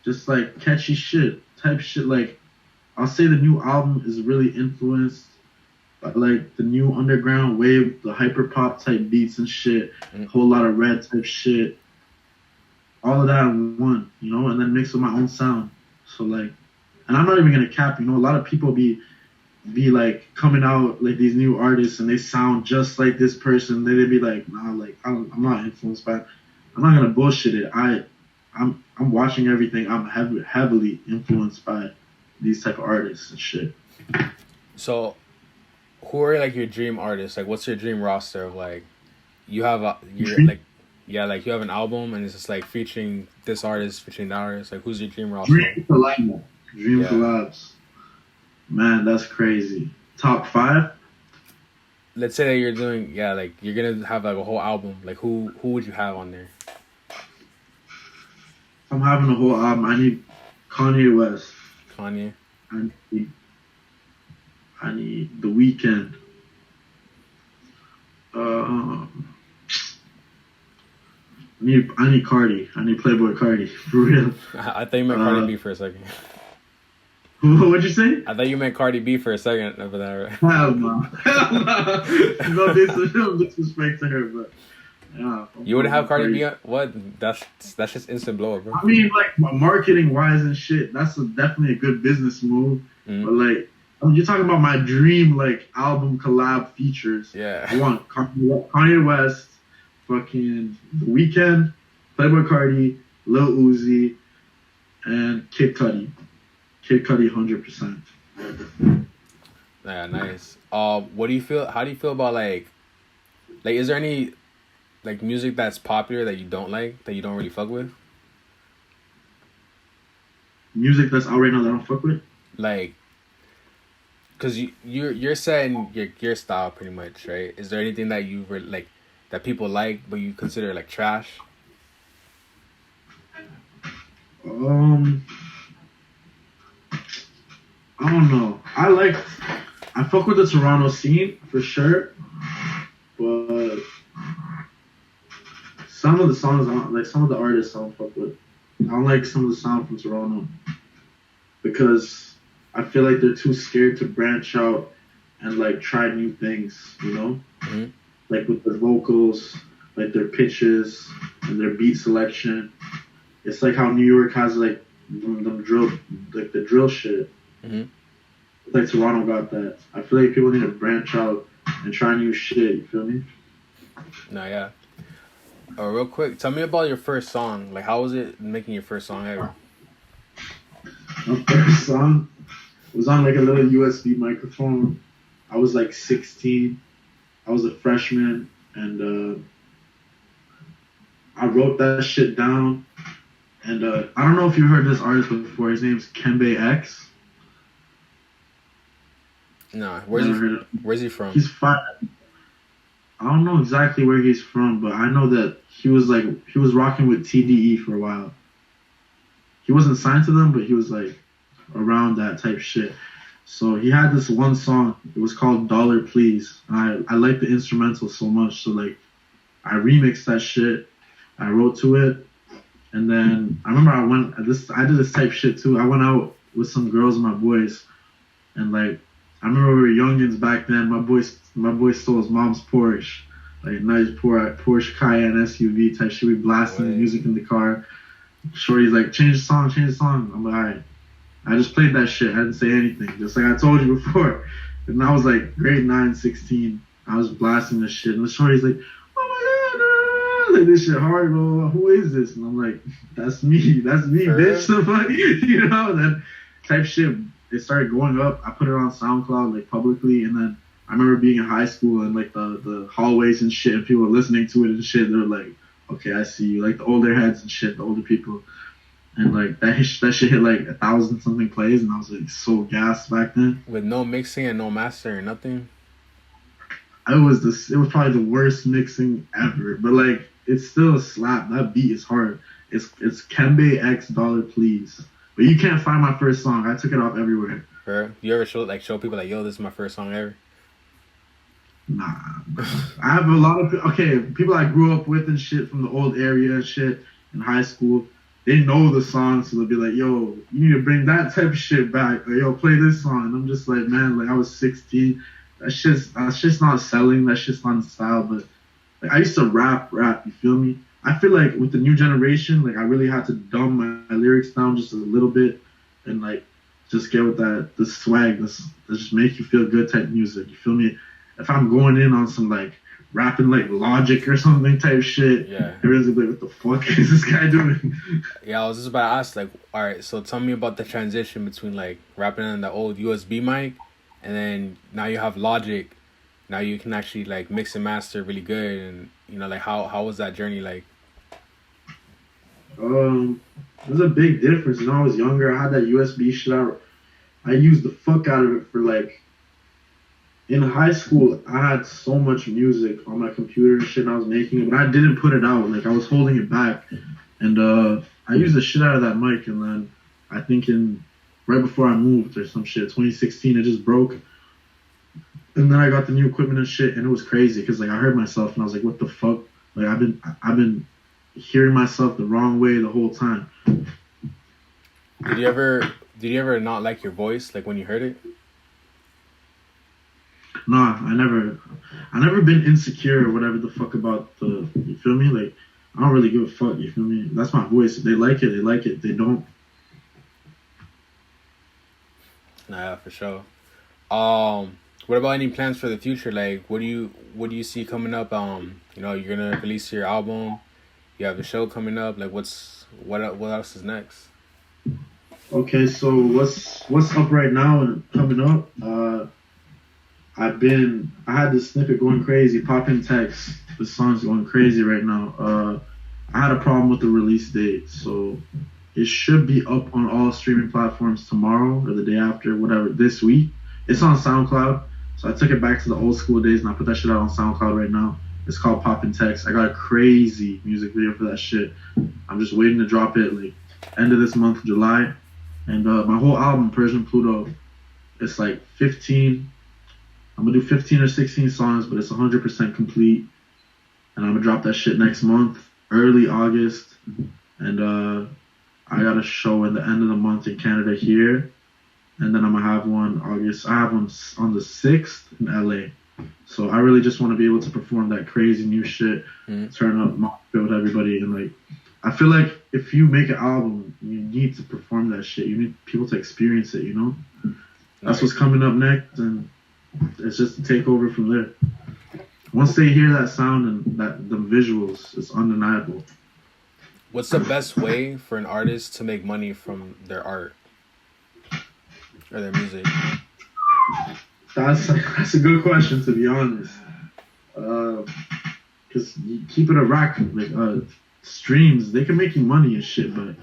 just like catchy shit type shit. Like, I'll say the new album is really influenced by like the new underground wave, the hyper pop type beats and shit, a whole lot of red type shit. all of that in one, and then mix with my own sound. So like, and I'm not even gonna cap, a lot of people be like coming out like these new artists and they sound just like this person. They'd be like, nah, like I'm not influenced by. I'm not gonna bullshit it. I'm watching everything. I'm heavily influenced by these type of artists and shit. So, who are like your dream artists? Like, what's your dream roster of like? You have you have an album and it's just like featuring this artist, featuring that artist. Like, who's your dream roster? Dream collabs. Man, that's crazy. Top 5? Let's say that you're doing, like you're gonna have like a whole album. Like, who would you have on there? If I'm having a whole album, I need Kanye West. Kanye. I need The Weeknd. I need Cardi. I need Playboy Cardi. For real. I thought you meant Cardi B for a second. What'd you say? I thought you meant Cardi B for a second over that, right? Hell no. No disrespect to her, but yeah. You would have Cardi B on? What? That's just instant blow up, bro. I mean, like, marketing wise and shit, that's definitely a good business move. Mm-hmm. But like, you're talking about my dream like album collab features. Yeah. I want Kanye West, fucking The Weeknd, Playboy Cardi, Lil Uzi, and Kid Cudi. Kid Cudi, 100%. Yeah, nice. What do you feel? How do you feel about like, is there any like music that's popular that you don't like, that you don't really fuck with? Music that's out right now that I don't fuck with? Like, cause you're setting your style pretty much, right? Is there anything that you like that people like but you consider like trash? I don't know. I fuck with the Toronto scene for sure, but some of the songs, some of the artists I don't fuck with. I don't like some of the sound from Toronto because I feel like they're too scared to branch out and like try new things, Mm-hmm. Like with their vocals, like their pitches and their beat selection. It's like how New York has like them drill, like the drill shit. Mm-hmm. Like Toronto got that. I feel like people need to branch out and try new shit. You feel me? No, yeah. Real quick, tell me about your first song. Like, how was it making your first song ever? My first song was on like a little USB microphone. I was like 16. I was a freshman, and I wrote that shit down. And I don't know if you heard this artist before. His name's Kembe X. No, where's he from? He's fine. I don't know exactly where he's from, but I know that he was rocking with TDE for a while. He wasn't signed to them, but he was like around that type shit. So he had this one song. It was called "Dollar Please." And I liked the instrumental so much, so like I remixed that shit. I wrote to it, and then I remember I did this type shit too. I went out with some girls and my boys, and like I remember we were youngins back then. My boy stole his mom's Porsche, like nice Porsche Cayenne SUV type shit. We blasting the music in the car. Shorty's like, change the song. I'm like, all right. I just played that shit. I didn't say anything, just like I told you before. And I was like grade 9, 16. I was blasting this shit, and the shorty's like, oh my god, like this shit hard, bro. Who is this? And I'm like, that's me, bitch. Somebody, Then type shit. It started going up. I put it on SoundCloud like publicly, and then I remember being in high school and like the hallways and shit, and people were listening to it and shit. They were like, okay, I see you. Like the older heads and shit, the older people. And like that shit hit like 1,000 something plays, and I was like so gassed back then. With no mixing and no mastering, nothing. It was probably the worst mixing ever, but like it's still a slap. That beat is hard. It's Kembe X $, Please. But you can't find my first song. I took it off everywhere. Bro, you ever show people like, yo, this is my first song ever? Nah. I have a lot of people I grew up with and shit from the old area and shit in high school. They know the song, so they'll be like, yo, you need to bring that type of shit back. Or, yo, play this song. And I'm just like, man, like, I was 16. That's just not selling. That's just not in style. But, like I used to rap. You feel me? I feel like with the new generation, like I really had to dumb my lyrics down just a little bit, and like just get with the swag that just make you feel good type music. You feel me? If I'm going in on some like rapping like Logic or something type shit, everyone's like, what the fuck is this guy doing? Yeah, I was just about to ask, like, all right, so tell me about the transition between like rapping on the old USB mic, and then now you have Logic. Now you can actually like mix and master really good, and you know, like how was that journey like? There's a big difference. When I was younger, I had that USB shit out. I used the fuck out of it for like. In high school, I had so much music on my computer and shit, and I was making it, but I didn't put it out. Like I was holding it back, and I used the shit out of that mic. And then I think right before I moved or some shit, 2016, it just broke. And then I got the new equipment and shit, and it was crazy because like I heard myself and I was like, what the fuck? Like I've been hearing myself the wrong way the whole time. Did you ever not like your voice like when you heard it? Nah, I never been insecure or whatever the fuck about you feel me? Like, I don't really give a fuck, you feel me? That's my voice. If they like it, they like it. They don't. Nah, for sure. What about any plans for the future? Like, what do you see coming up? You know, you're gonna release your album. You have a show coming up. Like, what else is next? Okay, so what's up right now and coming up? I had this snippet going crazy, popping text. The song's going crazy right now. I had a problem with the release date, so it should be up on all streaming platforms tomorrow or the day after, whatever, this week. It's on SoundCloud, so I took it back to the old school days and I put that shit out on SoundCloud right now. It's called Poppin' Text. I got a crazy music video for that shit. I'm just waiting to drop it like end of this month, July. And my whole album, Persian Pluto, it's like 15. I'm gonna do 15 or 16 songs, but it's 100% complete. And I'm gonna drop that shit next month, early August. And I got a show in the end of the month in Canada here. And then I'm gonna have one August. I have one on the 6th in LA. So I really just want to be able to perform that crazy new shit, turn up, mock with everybody. And like, I feel like if you make an album, you need to perform that shit. You need people to experience it, you know? That's what's coming up next. And it's just to take over from there. Once they hear that sound and the visuals, it's undeniable. What's the best way for an artist to make money from their art or their music? That's a good question, to be honest. Because you keep it a rack, like streams, they can make you money and shit, but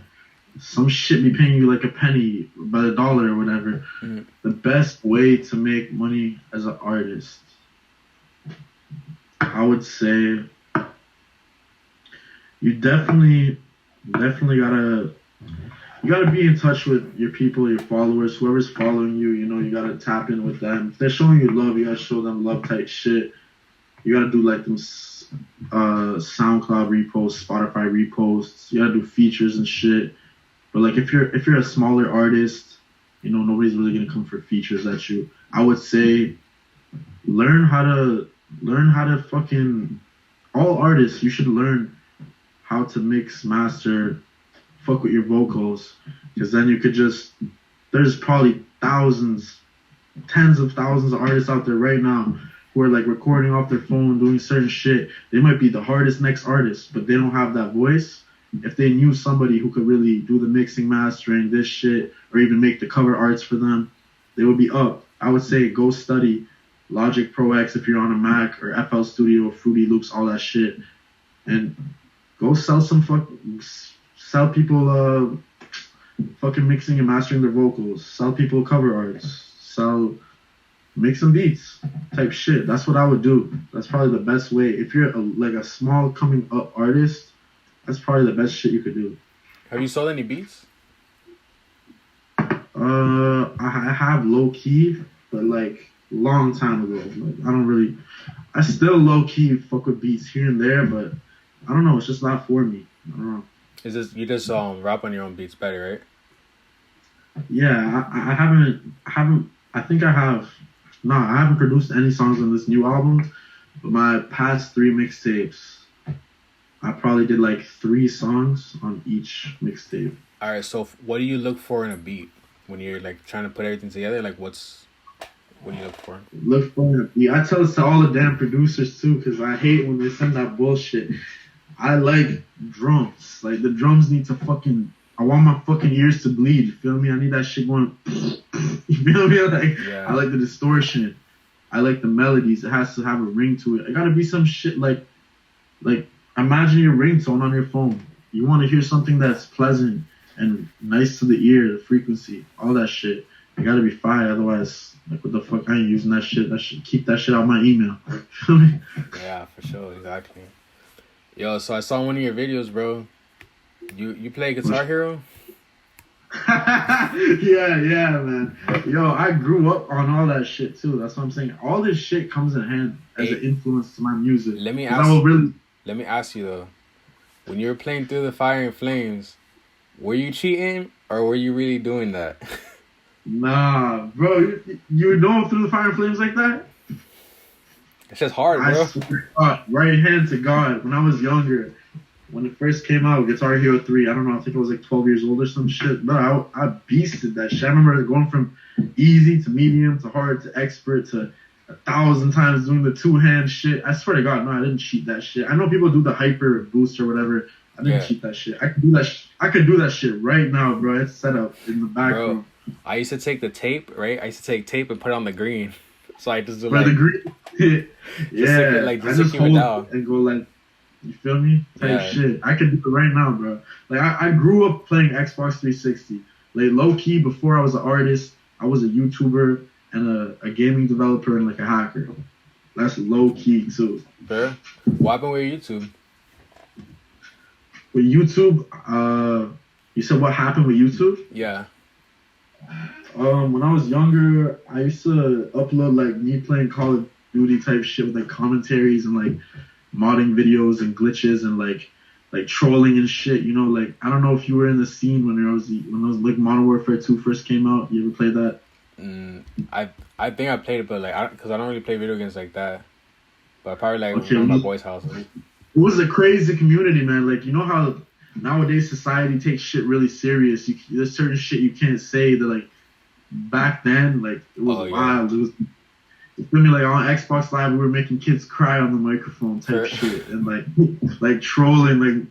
some shit be paying you like a penny by the dollar or whatever. The best way to make money as an artist, I would say, you definitely gotta be in touch with your people, your followers, whoever's following you. You know, you gotta tap in with them. If they're showing you love, you gotta show them love type shit. You gotta do like them SoundCloud reposts, Spotify reposts. You gotta do features and shit. But like if you're a smaller artist, you know, nobody's really gonna come for features at you. I would say learn how to fucking, all artists, you should learn how to mix, master, fuck with your vocals, because then you could just, there's probably thousands, tens of thousands of artists out there right now who are like recording off their phone, doing certain shit. They might be the hardest next artist, but they don't have that voice. If they knew somebody who could really do the mixing, mastering, this shit, or even make the cover arts for them, they would be up. I would say go study Logic Pro X if you're on a Mac, or FL Studio, Fruity Loops, all that shit, and go sell people fucking mixing and mastering their vocals, sell people cover arts, make some beats type shit. That's what I would do. That's probably the best way. If you're like a small coming up artist, that's probably the best shit you could do. Have you sold any beats? I have low key, but like long time ago. Like I still low key fuck with beats here and there, but I don't know. It's just not for me. I don't know. Is this, you just rap on your own beats better, right? Yeah, I haven't. I think I have. Nah, I haven't produced any songs on this new album, But my past 3 mixtapes, I probably did like 3 songs on each mixtape. All right, so what do you look for in a beat when you're like trying to put everything together? Like, what do you look for? Look for I tell this to all the damn producers too, because I hate when they send that bullshit. I like drums. Like the drums need to fucking. I want my fucking ears to bleed. You feel me? I need that shit going. You feel me? Like I like the distortion. I like the melodies. It has to have a ring to it. It gotta be some shit like imagine your ringtone on your phone. You want to hear something that's pleasant and nice to the ear, the frequency, all that shit. It gotta be fire. Otherwise, like what the fuck? I ain't using that shit. That shit. Keep that shit out my email. Feel me? Yeah, for sure, exactly. Yo, so I saw one of your videos, bro. You play Guitar Hero? yeah, man. Yo, I grew up on all that shit too. That's what I'm saying. All this shit comes in hand as an influence to my music. Let me ask you though. When you were playing Through the Fire and Flames, were you cheating or were you really doing that? Nah, bro. You know Through the Fire and Flames like that? It's just hard, bro. I swear, right hand to God. When I was younger, when it first came out, Guitar Hero 3, I don't know, I think I was like 12 years old or some shit. Bro, I beasted that shit. I remember going from easy to medium to hard to expert to 1,000 times doing the 2-hand shit. I swear to God, no, I didn't cheat that shit. I know people do the hyper boost or whatever. I didn't cheat that shit. I could do that. I could do that shit right now, bro. It's set up in the background. Bro, I used to take the tape, right? I used to take tape and put it on the green. So I just do like the green. Yeah, I just hold and go like, you feel me? Type shit. I can do it right now, bro. Like I grew up playing Xbox 360. Like low key, before I was an artist, I was a YouTuber and a gaming developer and like a hacker. That's low key too. Fair. What happened with YouTube? With YouTube, you said what happened with YouTube? Yeah. When I was younger, I used to upload like me playing Call of Duty type shit with like commentaries and like modding videos and glitches and like trolling and shit. You know, like I don't know if you were in the scene when I was like Modern Warfare 2 first came out. You ever played that? I think I played it, but like because I don't really play video games like that. But probably like in my boys' house. It was a crazy community, man. Like you know how nowadays society takes shit really serious. There's certain shit you can't say that like back then, like it was wild. It was, you feel me? Like on Xbox Live, we were making kids cry on the microphone type shit, and like trolling like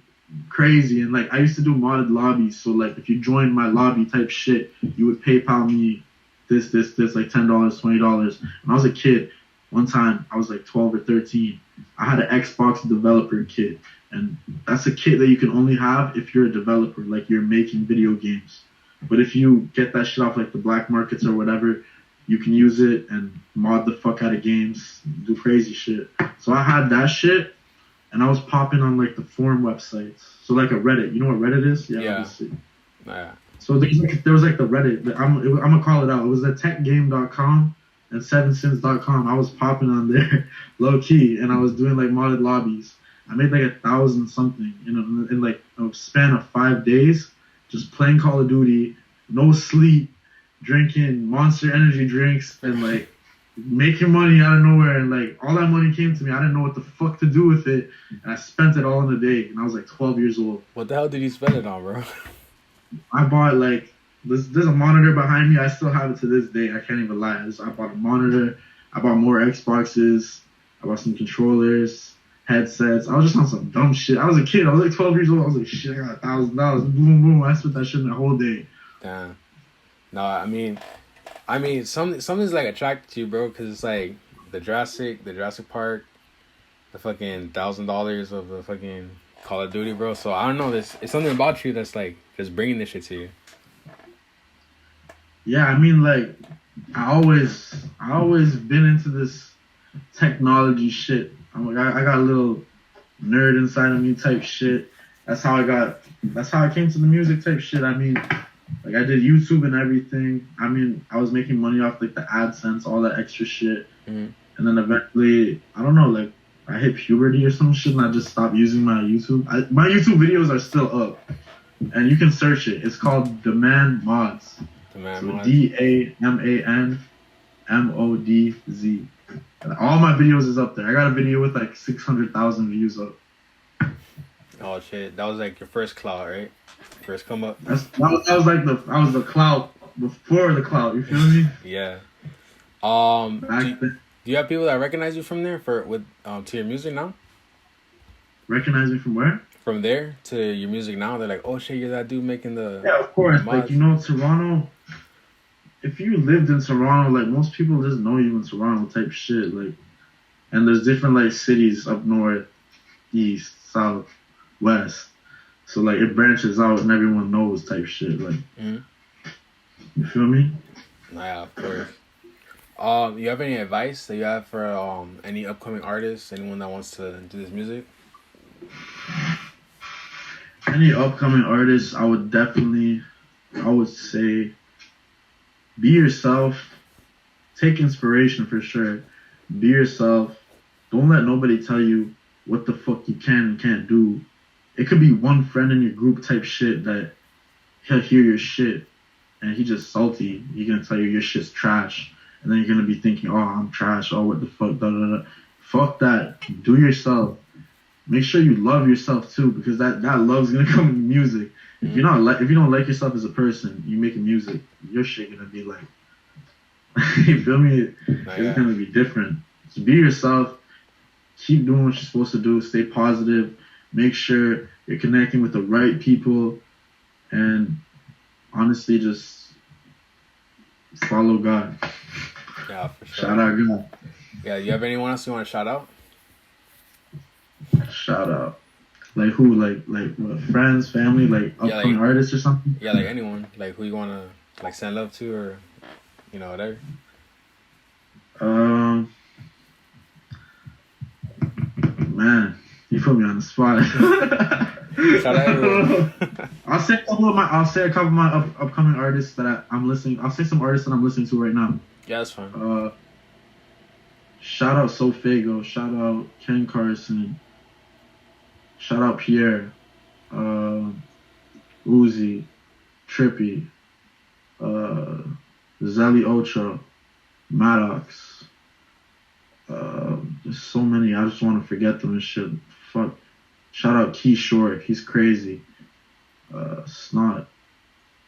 crazy. And like I used to do modded lobbies, so like if you joined my lobby type shit, you would PayPal me this like $10, $20. When I was a kid, one time I was like 12 or 13. I had an Xbox developer kit, and that's a kit that you can only have if you're a developer, like you're making video games. But if you get that shit off like the black markets or whatever, you can use it and mod the fuck out of games, do crazy shit. So I had that shit, and I was popping on like the forum websites. So like a Reddit, you know what Reddit is? Yeah. Obviously. Yeah. So there was like the Reddit. I'm gonna call it out. It was the techgame.com and 7sins.com. I was popping on there low key, and I was doing like modded lobbies. I made like 1,000 something in like a span of 5 days. Just playing Call of Duty, no sleep, drinking Monster Energy drinks, and like making money out of nowhere. And like all that money came to me. I didn't know what the fuck to do with it, and I spent it all in a day. And I was like 12 years old. What the hell did you spend it on, bro? I bought like there's a monitor behind me. I still have it to this day. I can't even lie. I bought a monitor. I bought more Xboxes. I bought some controllers, headsets. I was just on some dumb shit. I was a kid. I was like 12 years old. I was like, shit, I got $1,000. Boom, boom. I spent that shit in the whole day. Damn. No, I mean, something's like attracted to you, bro, because it's like the Jurassic Park, the fucking $1,000 of the fucking Call of Duty, bro. So I don't know, it's something about you that's like just bringing this shit to you. Yeah, I mean, like I always been into this technology shit. I'm like, I got a little nerd inside of me type shit. That's how I came to the music type shit. I mean, like I did YouTube and everything. I mean, I was making money off like the AdSense, all that extra shit. Mm-hmm. And then eventually, I don't know, like I hit puberty or some shit and I just stopped using my YouTube. My YouTube videos are still up. And you can search it. It's called Demand Mods. Demand so Mods. DAMAN MODZ. All my videos is up there. I got a video with like 600,000 views up. Oh shit, that was like your first clout, right? First come up. I was the clout before the clout. You feel me? Yeah. Back then. Do you have people that recognize you from there to your music now? Recognize me from where? From there to your music now, they're like, oh shit, you're that dude making the. Yeah, of course. Like, you know, Toronto. If you lived in Toronto, like most people just know you in Toronto type shit. Like, and there's different like cities up north, east, south, west. So like it branches out and everyone knows type shit. Like, you feel me? Yeah, of course. You have any advice that you have for any upcoming artists, anyone that wants to do this music? Any upcoming artists, I would say, be yourself. Take inspiration for sure. Be yourself. Don't let nobody tell you what the fuck you can and can't do. It could be one friend in your group type shit that he'll hear your shit and he just salty. He gonna tell you your shit's trash. And then you're gonna be thinking, oh, I'm trash. Oh, what the fuck? Da, da, da. Fuck that. Do yourself. Make sure you love yourself too, because that love's gonna come in music. If you don't like yourself as a person, you making music, your shit gonna be like, you feel me? It's gonna be different. So be yourself. Keep doing what you're supposed to do. Stay positive. Make sure you're connecting with the right people, and honestly, just follow God. Yeah, for sure. Shout out God. Yeah, you have anyone else you want to shout out? Shout out. Like who? Like what, friends, family, like upcoming artists or something? Yeah, like anyone. Like who you want to like send love to, or you know, whatever. Man, you put me on the spot. Shout out everyone. I'll say a couple of my upcoming artists that I'm listening. I'll say some artists that I'm listening to right now. Yeah, that's fine. Shout out Sofago. Shout out Ken Carson. Shout out Pierre. Uzi. Trippy. Zelly Ocho. Maddox. There's so many. I just want to forget them and shit. Fuck. Shout out Key Short. He's crazy. Snot.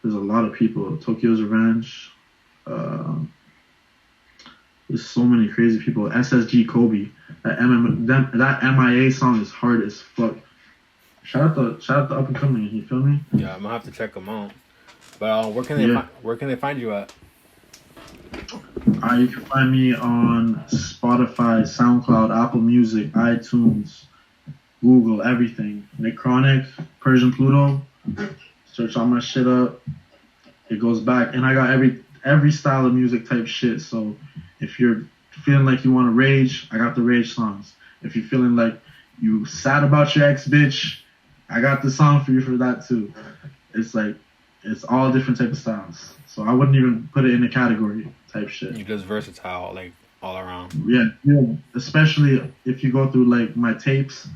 There's a lot of people. Tokyo's Revenge. There's so many crazy people. SSG Kobe. That MIA song is hard as fuck. Shout out the up and coming. You feel me? Yeah, I'm gonna have to check them out. But where can they find you at? You can find me on Spotify, SoundCloud, Apple Music, iTunes, Google, everything. Nick Chronic, Persian Pluto. Search all my shit up. It goes back, and I got every style of music type shit. So if you're feeling like you want to rage, I got the rage songs. If you're feeling like you sad about your ex bitch, I got the song for you for that too. It's like it's all different type of styles. So I wouldn't even put it in a category type shit. You're just versatile, like all around. Yeah. Especially if you go through like my tapes,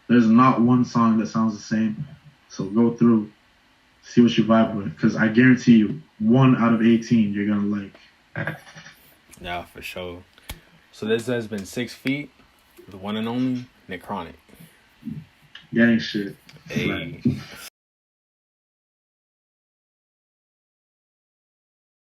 there's not one song that sounds the same. So go through, see what you vibe with, because I guarantee you, 1 out of 18 you're gonna like. Yeah, for sure. So this has been 6 feet, the one and only Nick Chronic. Gang shit. Hey.